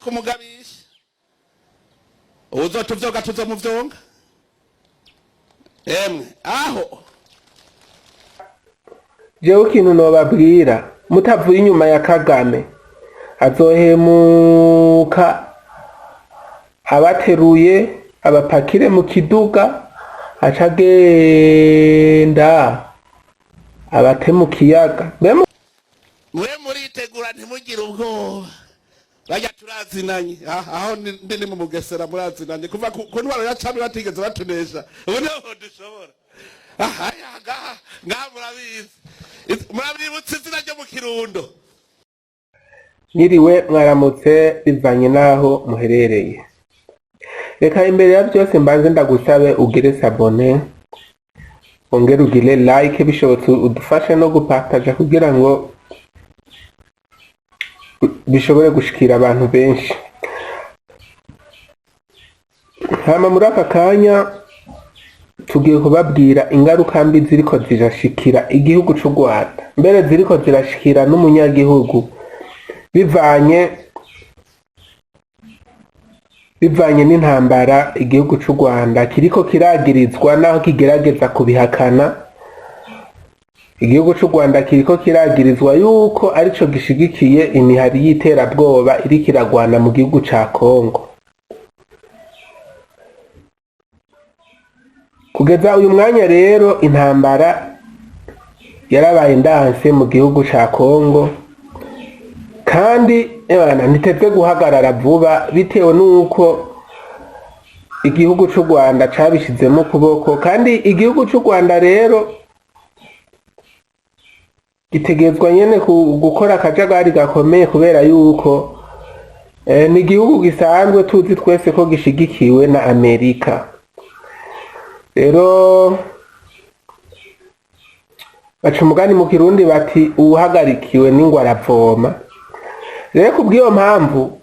kumugabisha uzotuvyoga tuzomuvyonga emwe aho jewe ikintu nobabwira mutavuye inyuma ya Kagame azohemuka abateruye abapakire mu kiduga acagenda abate mu kiyaga mwe muritegura ntimugire ubwoba bajya turazinanye aho ndi mu Mugesera murazinanye kuva ku ntwaro ya cami batigeze batunesha ubu niho dushobora ngaha murabibutse izina ryo mu Kirundo. Niriwe mwaramutse bivanye naho muherereye. Reka imbere ya byose mbanze ndagusabe ugire sabone, ongera ugire like bishobotse udufashe no gupartager kugira ngo bishobore gushikira abantu benshi. Hama muri aka kanya tugiye kubabwira ingaruka mbi ziriko zirashikira igihugu c'u Rwanda, mbere ziriko zirashikira n'umunyagihugu bivanye n'intambara igihugu c'u Rwanda kiriko kiragirizwa naho kigerageza kubihakana. Igihugu c'u Rwanda kiriko kiragirizwa yuko arico gishigikiye imihari y'iterabwoba iri kiragwana mu gihugu ca Kongo. Kugeza uyu mwanya rero intambara yarabaye ndanse mu gihugu ca Kongo, kandi ntiteze guhagarara vuba bitewe nuko igihugu c'u Rwanda cabishizemo kuboko, kandi igihugu c'u Rwanda rero gitegerezwa nyene gukora akajagari gakomeye kubera yuko ni igihugu gisanzwe tuzi twese ko gishigikiwe na Amerika. Rero baca umugani mu Kirundi bati uwuhagarikiwe n'ingwa aravoma. Rero kubw'iyo mpamvu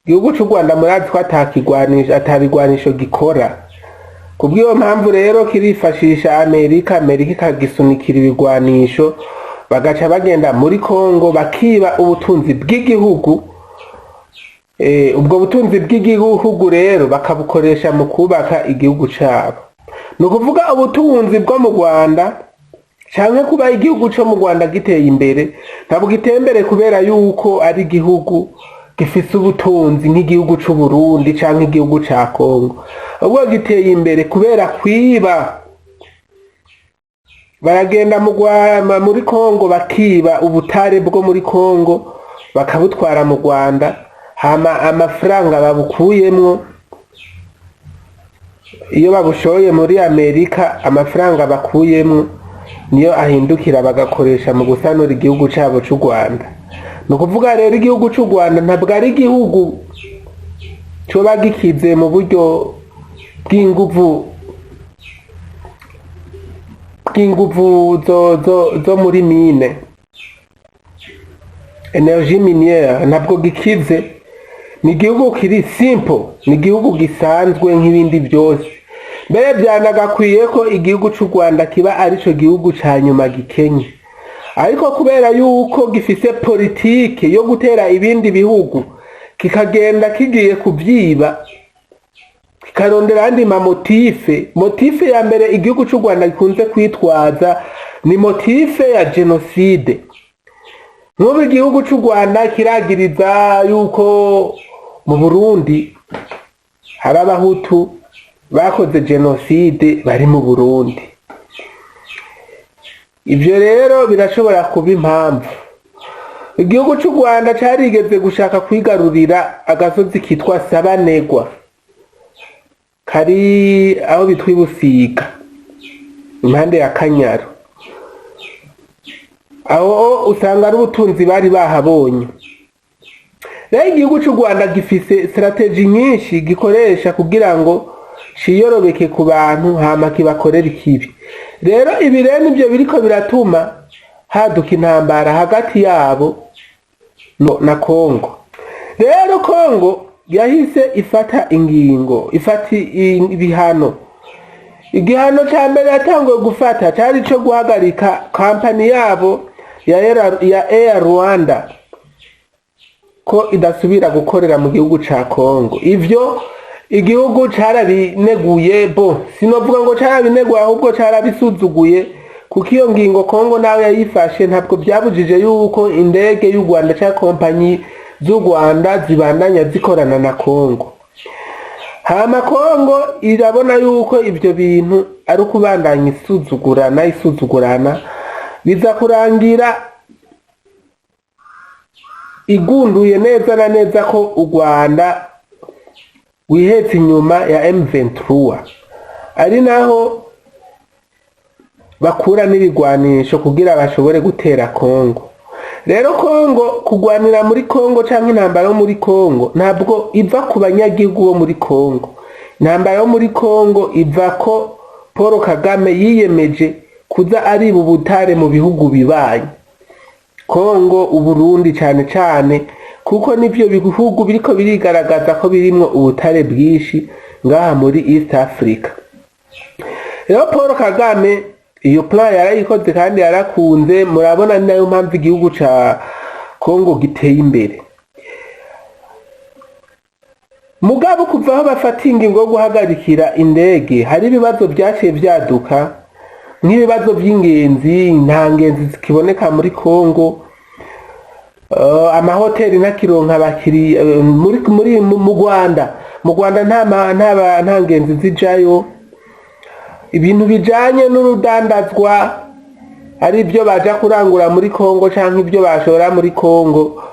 igihugu c'u Rwanda murazi ko atabigwanisho gikora. Kubw'iyo mpamvu rero kirifashisha Amerika ikagisunikira ibigwanisho, bagaca bagenda muri Kongo bakiba ubutunzi bw'igihugu. Ubwo butunzi bw'igihugu rero bakabukoresha mu kubaka igihugu cabo. Nukuvuga ubutunzi bwo mu Rwanda canke kuba igihugu co mu Rwanda giteye imbere ntabwo giteye imbere kubera yuko ari igihugu gifise ubutunzi nk'igihugu c'u Burundi canke igihugu ca Kongo, ubwo giteye imbere kubera kwiba. Baragenda muri Kongo bakiba ubutare bwo muri Kongo bakabutwara mu Rwanda, hama amafaranga babukuyemwo iyo babushoye muri Amerika, amafaranga bakuyemwo niyo ahindukira bagakoresha mu gusanura igihugu cabo c'u Rwanda. Nukuvuga rero igihugu c'u Rwanda ntabwo ari igihugu coba gikize mu buryo bw'inguvu zo muri mine, energie minière, ntabwo gikize. Ni igihugu kiri simple, ni igihugu gisanzwe nk'ibindi byose. Mbere byanagakwiye ko igihugu c'u Rwanda kiba arico gihugu ca nyuma gikenye, ariko kubera yuko gifise politike yo gutera ibindi bihugu kikagenda kigiye kubyiba, kikarondera andi motife ya mbere igihugu c'u Rwanda gikunze kwitwaza ni motife ya genocide. Nk'ubu igihugu c'u Rwanda kiragiriza yuko mu Burundi hari abahutu bakoze genocide bari mu Burundi. Ivyo rero birashobora kuba impamvu. Igihugu c'u Rwanda carigeze gushaka kwigarurira agasozi kitwa Sabanegwa, kari aho bitwa Busiga impande ya Kanyaro. Aho usanga ari ubutunzi bari bahabonye. Rero igihugu c'u Rwanda gifise strategy nyinshi gikoresha kugira ngo ciyorobeke ku bantu hama kibakorera ikibi. Rero ibi rero nivyo biriko biratuma haduka intambara hagati yabo na Kongo. Rero Kongo yahise ifata ingingo, ibihano. Igihano ca mbere yatanguye gufata cari co guhagarika kampani yabo ya Urwanda. ko idasubira gukorera mu gihugu ca Kongo. Ivyo igihugu carabineguye, sinovuga ngo carabineguye ahubwo carabisuzuguye, kuko iyo ngingo Kongo nawe yayifashe ntabwo byabujije yuko indege y'u Rwanda ca kompanyi z'u Rwanda zibandanya zikorana na Kongo. Hama Kongo irabona yuko ivyo bintu ari ukubandanya isuzugurana biza kurangira igunduye neza na neza ko u Rwanda wihetse inyuma ya M23, ari naho bakura n'ibigwanisho kugira bashobore gutera Kongo. Rero Kongo kugwanira muri Kongo canke intambara yo muri Kongo ntabwo iva ku banyagihugu bo muri Kongo. Intambara yo muri Kongo iva ko Paul Kagame yiyemeje kuza ari bubutare mu bihugu bibaye Kongo, Uburundi cane kuko nivyo bihugu biriko birigaragaza ko birimwo ubutare bwinshi ngaha muri East Africa. Rero Paul Kagame iyo plan yarayikoze kandi yarakunze, murabona ni nayo mpamvu igihugu ca Kongo giteye imbere. Mugabo kuva aho bafata ingingo yo guhagarikira indege, hari ibibazo vyaciye vyaduka nk'ibibazo vy'ingenzi, nta ngenzi zikiboneka muri Kongo, amahoteli ntakironka abakiri mu Rwanda nta ngenzi zijayo. Ibintu bijanye n'urudandazwa ari byo baja kurangura muri Kongo canke ibyo bashora muri Kongo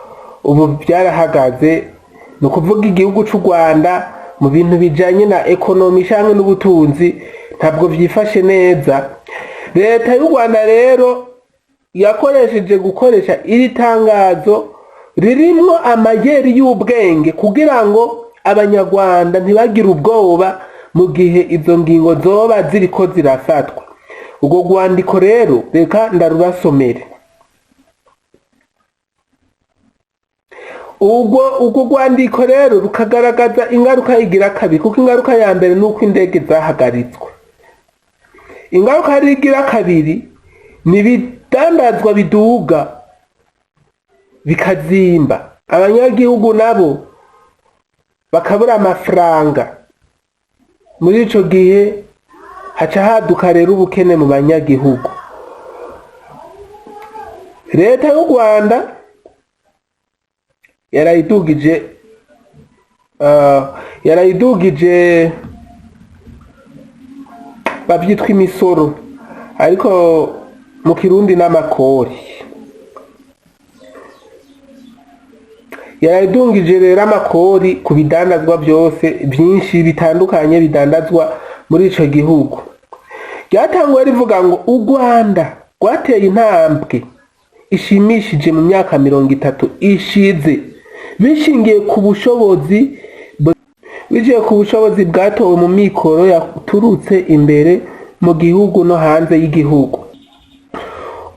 ubu byarahagaze. No kuvuga igihugu c'u Rwanda mu bintu bijanye na ekonomi canke n'ubutunzi ntabwo vyifashe neza. Leta y'u Rwanda rero yakoresheje gukoresha iri tangazo ririmwo amayeri y'ubwenge kugira ngo abanyarwanda ntibagire ubwoba mu gihe izo ngingo zoba ziriko zirafatwa. Ubwo rwandiko rero reka ndarubasomere. Ubwo rwandiko rero rukagaragaza ingaruka igira kabiri, kuko ingaruka ya mbere nuko indege zahagaritswe. Ingaruka igira kabiri ni bidandazwa biduga bikazimba, abanyagihugu nabo bakabura amafaranga. Muri ico gihe haca haduka rero ubukene mu banyagihugu. Leta y'u Rwanda yarayidugije bavyitwa imisoro, ariko mu Kirundi n'amakori. Yarayidugije rero amakori ku bidandazwa byose byinshi bitandukanye bidandazwa muri ico gihugu. Ryatangwa rivuga ngo u Rwanda rwateye intambwe ishimishije mu myaka 30 ishize bishingiye ku bushobozi bwatowe mu mikoro yaturutse imbere mu gihugu no hanze y'igihugu.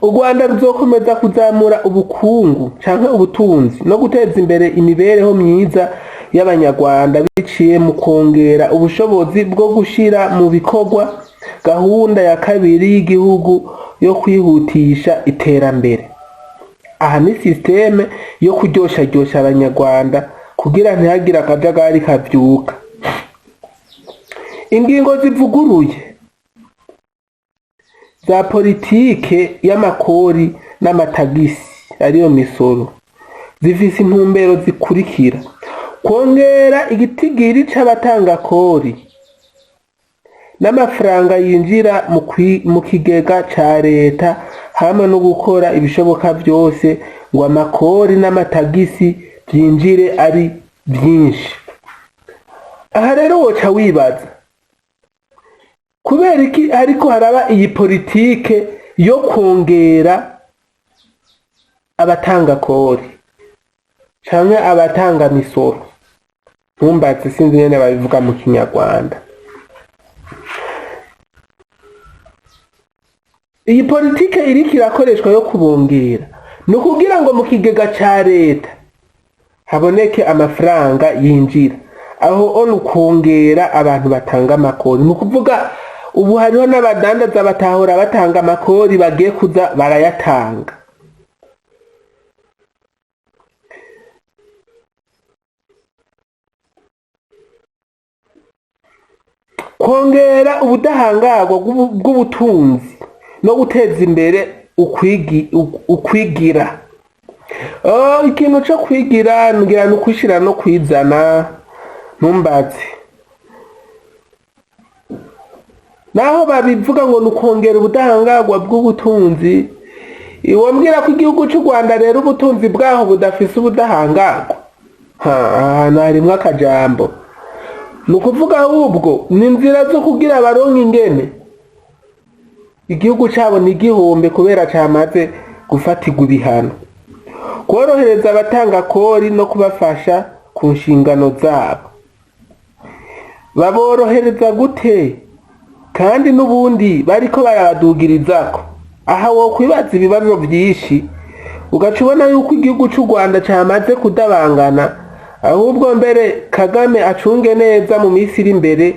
U Rwanda ruzokomeza kuzamura ubukungu canke ubutunzi no guteza imbere imibereho myiza y'abanyarwanda biciye mu kongera ubushobozi bwo gushira mu bikorwa gahunda ya kabiri y'igihugu yo kwihutisha iterambere. Aha ni systeme yo kuryosha abanyarwanda kugira ntihagire akajagari kavyuka. Ingingo zivuguruye za politike y'amakori n'amatagisi ariyo misoro zifise intumbero zikurikira: kongera igitigiri c'abatanga kori n'amafaranga yinjira mu kigega ca leta, hamwe no gukora ibishoboka byose ngo amakori n'amatagisi byinjire ari byinshi. Aha rero woca wibaza kubera iki ariko haraba iyi politike yo kongera abatanga kori canke abatanga misoro. Ntumbaze, sinzi nyene babivuga mu Kinyarwanda. Iyi politike iriko irakoreshwa yo kubongera ni ukugira ngo mu kigega ca leta haboneke amafaranga yinjira. Aho onu kongera abantu batanga amakori, ni ukuvuga ubu hariho n'abadandaza batahora batanga amakori bagiye kuza barayatanga. kongera ubudahangarwa bw'ubutunzi no guteza imbere ukwigira. Ikintu cyo kwigira ngira no kwishira no kwizana ntumbaze. Naho babivuga ngo nukongera ubudahangarwa bw'ubutunzi, iwombwira ko igihugu cy'u Rwanda rero ubutunzi bwaho budafise ubudahangarwa. Ahantu harimwo akajambo. Nukuvuga ahubwo ni inzira zo kugira abaronka ingene igihugu cyabo ni igihombe kubera cyamaze gufatirwa ibihano. Korohereza abatanga kori no kubafasha ku nshingano zabo. Baborohereza gute? Kandi n'ubundi bariko barabadugirizako. Aha wo kwibaza ibibazo byinshi ugaca ubona yuko igihugu cy'u Rwanda cyamaze kudabangana, ahubwo mbere Kagame acunge neza mu minsi iri imbere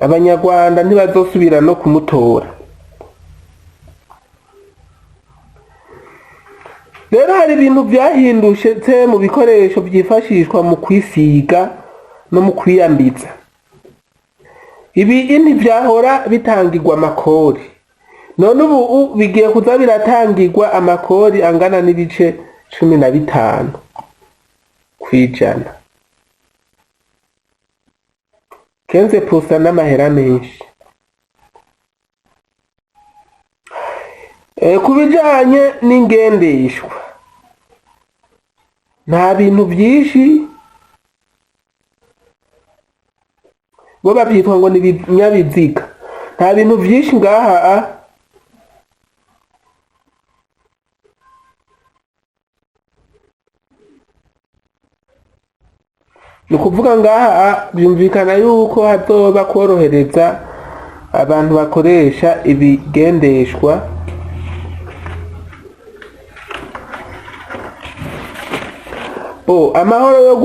abanyarwanda ntibazosubira no kumutora. Rero hari ibintu byahindutse mu bikoresho byifashishwa mu kwisiga no mu kwiyambiza. Ibi ntibyahora bitangirwa amakori, none ubu bigiye kuza biratangirwa amakori angana n'ibice 15 kwijana. 15% n'amahera menshi. Kubijanye n'ingendeshwa nta bintu byinshi bo babyitwa ngo ni ibinyabiziga, nta bintu byinshi ngaha nukuvuga ngaha byumvikana yuko hazoba korohereza abantu bakoresha ibigendeshwa amahoro yo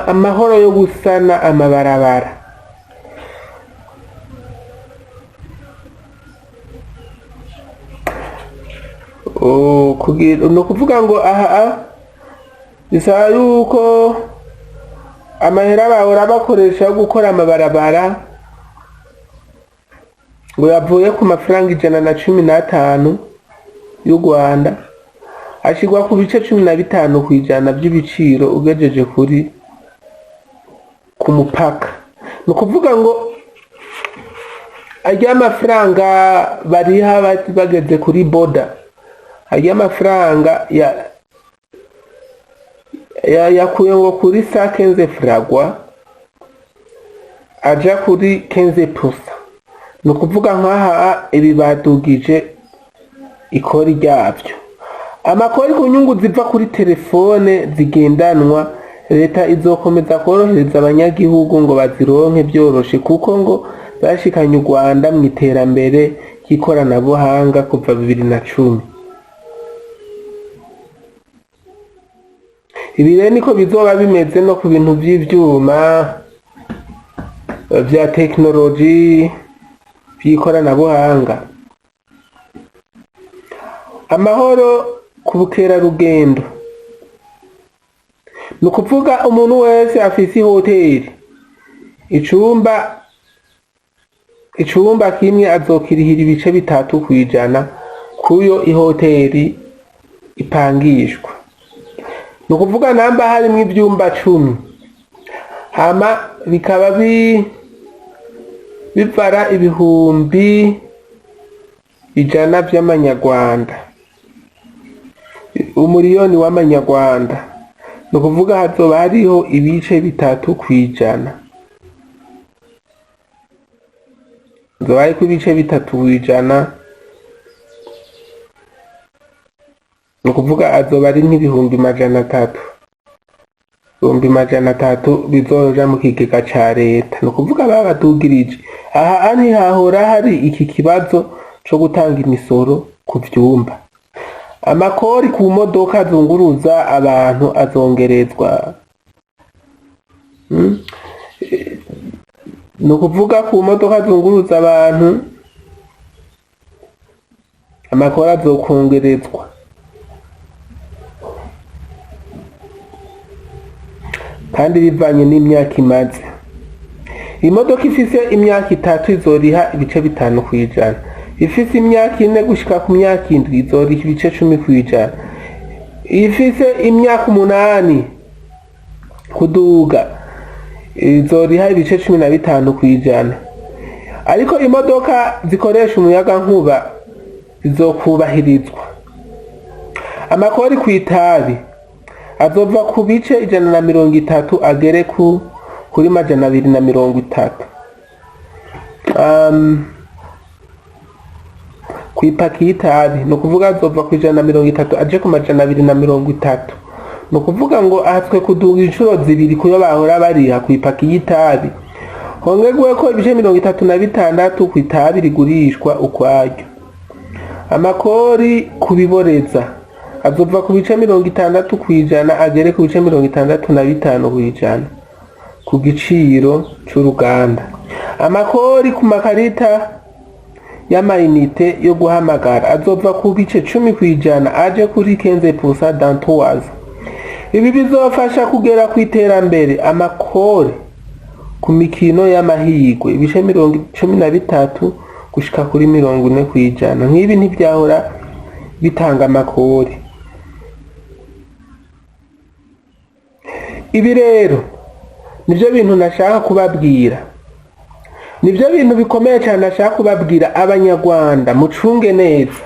amahoro yo gusana amabarabara. No kuvuga ngo aha bisaba yuko amahera bahora bakoresha gukora amabarabara ngo yavuye ku mafaranga 115 y'u Rwanda ashigwa ku bice 15 kwijana by'ibiciro ugejeje kuri ku mupaka. No kuvuga ngo ajya amafaranga bariha bageze kuri boda, ajya amafaranga yakuye ngo kuri 15 fragwa aja kuri 15%. No kuvuga nkaha ibi badugije ikori ryabyo. Amakori ku nyungu ziva kuri telefone zigendanwa leta izokomeza korohereza abanyagihugu ngo bazironke byoroshe, kuko ngo bashikanye u Rwanda mu iterambere ry'ikoranabuhanga kuva 2010. Ibi rero niko bizoba bimeze no ku bintu by'ivyuma bya technology by'ikoranabuhanga. Amahoro ku bukerarugendo, ni ukuvuga umuntu wese afise hoteli icumba kimwe azokirihira ibice 3 kwijana kuyo ihoteli ipangishwa. Ni ukuvuga namba harimwo ivyumba 10 hama bikaba bivara ibihumbi 100 by'amanyarwanda, umuriyoni w'amanyarwanda. Ni ukuvuga hazoba hariho ibice 3 kwijana, hazoba hariko ibice 3 kwijana. Ni ukuvuga azoba ari nk'ibihumbi 300, ibihumbi 300 bizoja mu kigega ca leta. Ni ukuvuga babadugirije. Aha ntihahora hari iki kibazo co gutanga imisoro ku vyumba. Amakori ku modoka zunguruza abantu azongerezwa. Ni ukuvuga ku modoka zunguruza abantu amakori azokongerezwa. kandi bivanye n'imyaka imaze. Imodoka ifise imyaka 3 izoriha ibice 5 kwijana, ifise imyaka 4 gushika ku myaka 7 izoriha ibice 10 kwijana, ifise imyaka 8 kuduga izoriha ibice 15 kwijana. Ariko imodoka zikoresha umuyaga nkuba zizokubahirizwa. Amakori kw'itabi azova ku bice 130 agere kuri 230. Kw'ipaki y'itabi no kuvuga azova ku 130 aje ku 230. No kuvuga ngo ahatswe kuduga inshuro 2 kuyo bahora bariha kw'ipaki y'itabi. Hongegwe ko ibice 36 kw'itabi rigurishwa ukwaryo. Amakori kubiboreza azova ku bice 60 kwijana agere ku bice 65 kwijana ku giciro c'uruganda. Amakori ku makarita y'amayinite yo guhamagara azova ku bice 10 kwijana aje kuri 15% d'entoise. Ibi bizofasha kugera ku iterambere. Amakori ku mikino y'amahigwe ibice 13 gushika kuri 40 kwijana. Nk'ibi ntibyahora bitanga amakori. Ibi rero nivyo bintu nashaka kubabwira, nivyo bintu bikomeye cyane nashaka kubabwira. Abanyarwanda mucunge neza,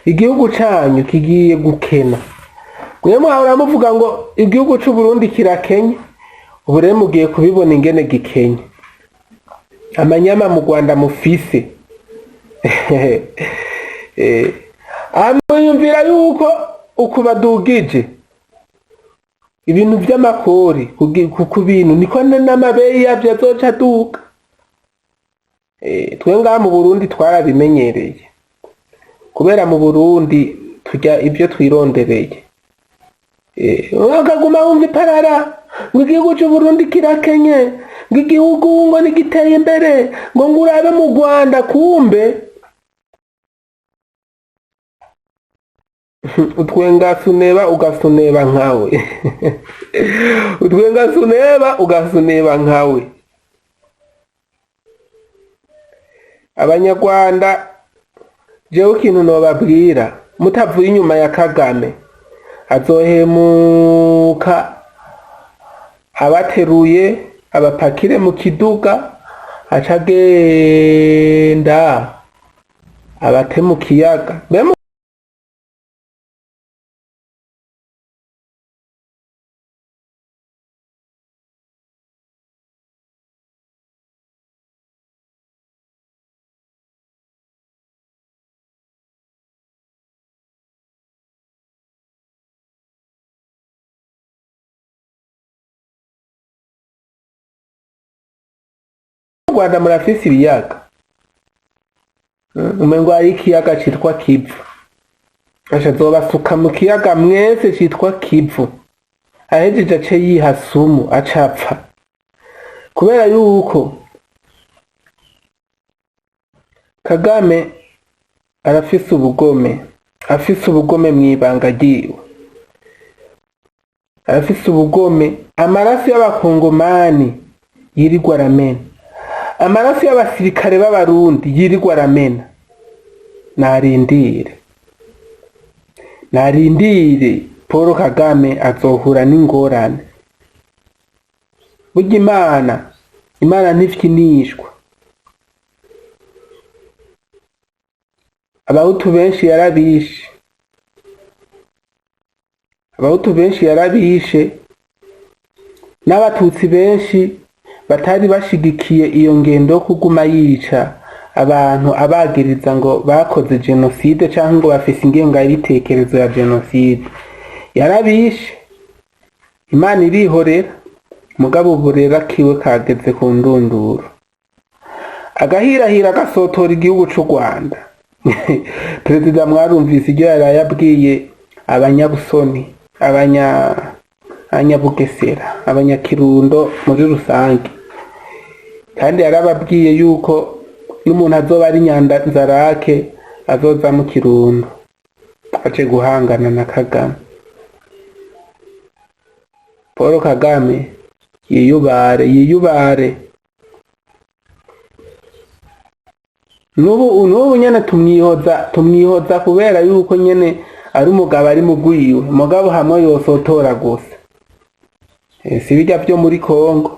igihugu canyu kigiye gukena. Mwe mwahora muvuga ngo igihugu c'u Burundi kirakenye, ubu rero mugiye kubibona ingene gikenye. Amanyama mu Rwanda mufise amuyumvira yuko ukubadugije ibintu by'amakori ku bintu niko n'amabeyi yavyo azoca aduka. Twe ngaha mu Burundi twarabimenyereye, kubera mu Burundi turya ibyo twirondereye. Ukaguma wumva iparara ngo igihugu c'u Burundi kirakenye, ngo igihugu ngo nigiteye imbere, ngo ngurabe mu Rwanda, kumbe utwenga suneba ugasuneba nkawe. Utwenga suneba ugasuneba nkawe. Abanyarwanda jewe ikintu nobabwira, mutavuye inyuma ya Kagame azohemuka abateruye abapakire mu kiduga, acagenda abate mu kiyaga. Rwanda murafise ibiyaga, umengo ari ikiyaga citwa Kivu. Ashazobasuka mu kiyaga mwese citwa Kivu, ahejeje ace yiha sumu acapfa, kubera yuko Kagame arafise ubugome, afise ubugome mw'ibanga ryiwe, arafise ubugome. Amaraso y'abakongomani yirirwa aramena, amaraso y'abasirikare b'abarundi yirirwa aramena. Narindire Paul Kagame azohura n'ingorane. Burya Imana ntivyinishwa. Abahutu benshi yarabishe, n'abatutsi benshi batari bashigikiye iyo ngendo yo kuguma yica abantu abagiriza ngo bakoze genocide canke ngo bafise ingengabitekerezo ya genocide. Yarabishe, Imana irihorera. Mugabo ubu rero akiwe kageze ku ndunduro, agahirahira agasotora igihugu c'u Rwanda. Perezida mwarumvise ibyo yarayabwiye abanyabusoni, abanyabugesera, abanyakirundo muri rusange, kandi yarababwiye yuko n'umuntu azoba ari nyanzarake azoza mu Kirundo aje guhangana na Kagame. Paul Kagame yiyubare nubu nyene tumwihoza kubera yuko nyene ari umugabo ari mugwiwe mugabo hamwe yosotora gusa si bijya byo muri Kongo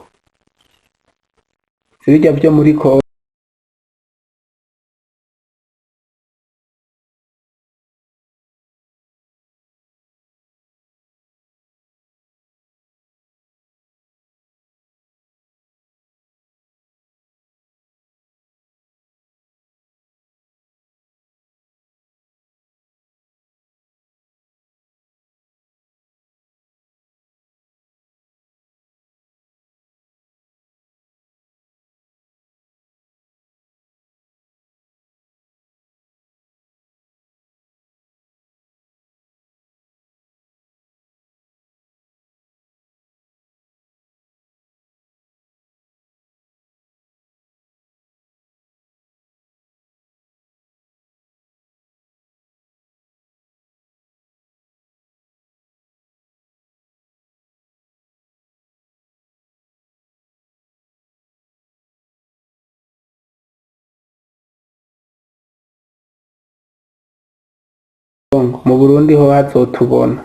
mu Burundi ho hazotubona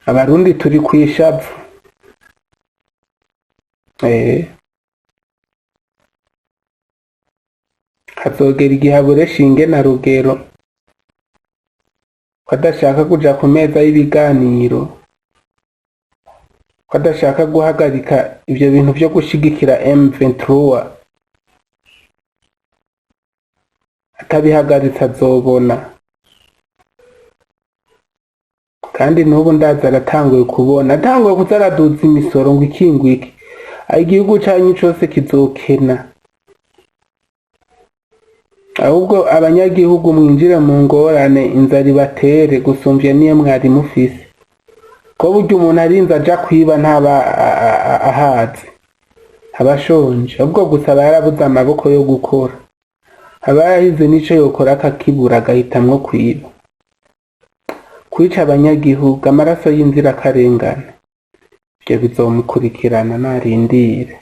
abarundi turi kwishavu hazogera igihe abure shinge na rugero kadashaka kuja ku meza y'ibiganiro kadashaka guhagarika ivyo bintu vyo gushigikira M23 atabihagaritse azobona kandi n'ubu ndaza aratanguye kuza araduza imisoro ngo ikingwike igihugu canyu cose kizokena ahubwo abanyagihugu mwinjire mu ngorane inzara ibatere gusumvya niyo mwari mufise ko burya umuntu arinze aja kwiba ntaba ahaze abashonje ahubwo gusa yarabuze amaboko yo gukora abahize nico yokora akakibura agahitamwo kwica abanyagihugu amaraso y'inzirakarengane ivyo bizomukurikirana narindire